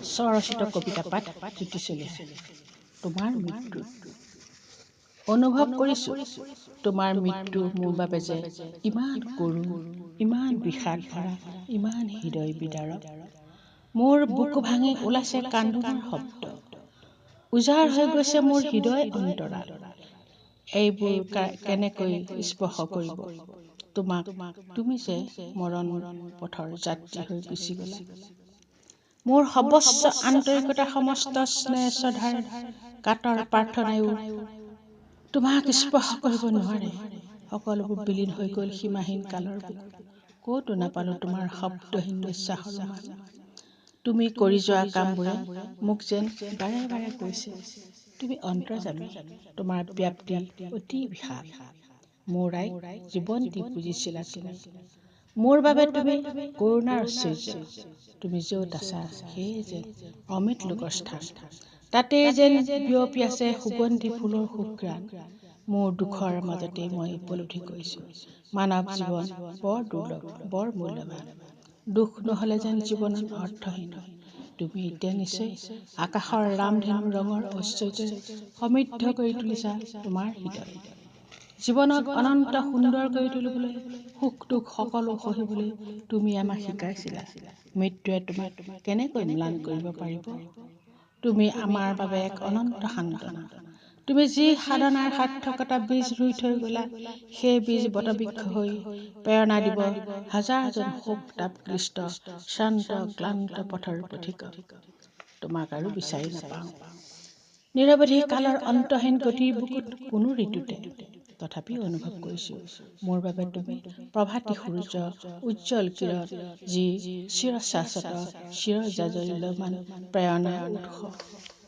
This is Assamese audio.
স্বৰচিত কবিতা পাঠ জুতি চলিহা তোমাৰ মৃত্যু অনুভৱ কৰিছো তোমাৰ মৃত্যু মোৰ বাবে যে ইমান কৰুণ ইমান বিষাদ ভৰা ইমান হৃদয় বিদাৰক মোৰ বুকু ভাঙি ওলাইছে কান্দোনৰ শব্দ উজাৰ হৈ গৈছে মোৰ হৃদয় অন্তৰাল এইবোৰ কেনেকৈ স্পৰ্শ কৰিব তোমাক তুমি যে মৰণ পথৰ যাত্ৰী হৈ গুচি গলা মোৰ সৰ্বস্ব আন্তৰিকতা সমস্ত স্নেহ শ্ৰদ্ধাৰ কাতৰ প্ৰাৰ্থনায়ো তোমাক স্পৰ্শ কৰিব নোৱাৰে সকলোবোৰ বিলীন হৈ গ'ল সীমাহীন কালৰ ক'তো নাপালো তোমাৰ শব্দহীন নিশ্বাসৰ মাত তুমি কৰি যোৱা কামবোৰে মোক যেন বাৰে বাৰে কৈছে তুমি অন্তৰ্যামী তোমাৰ ব্যাপ্তি অতি বিশাল মোৰ আইক জীৱন দি বুজিছিলা তুমি মোৰ বাবে তুমি কৰুণাৰ ঐশ্বৰ্য তুমি য'ত আছা সেয়ে যেন অমৃত লোকৰ স্থান তাতে যেন বিয়পি আছে সুগন্ধি ফুলৰ সুঘ্ৰাণ মোৰ দুখৰ মাজতে মই উপলব্ধি কৰিছো মানৱ জীৱন বৰ দুৰ্লভ বৰ মূল্যৱান দুখ নহলে যেন জীৱনত অৰ্থহীন তুমি এতিয়া নিশ্চয় আকাশৰ ৰামধেনু ৰঙৰ ঐশ্বৰ্যৰে সমৃদ্ধ কৰি তুলিছা তোমাৰ হৃদয় জীৱনক অনন্ত সুন্দৰ কৰি তুলিবলৈ সুখ দুখ সকলো সহিবলৈ তুমি আমাক শিকাইছিলা মৃত্যুৱে তোমাক কেনেকৈ ম্লান কৰিব পাৰিব তুমি আমাৰ বাবে এক অনন্ত সান্তনা তুমি যি সাধনাৰ সাৰ্থকতা বীজ ৰুই থৈ গলা সেই বীজ বটবৃক্ষ হৈ প্ৰেৰণা দিব হাজাৰজন শোক তাপক্লিষ্ট শ্ৰান্ত ক্লান্ত পথৰ পথিকক তোমাক আৰু বিচাৰি নাপাওঁ নিৰৱধি কালৰ অন্তহীন গতিৰ বুকুত কোনো ঋতুতে তথাপিও অনুভৱ কৰিছো মোৰ বাবে তুমি প্ৰভাতী সূৰ্য উজ্জ্বল কিৰণ যি চিৰ শাশ্বত চিৰ জাজল্যমান প্ৰেৰণাৰ উৎস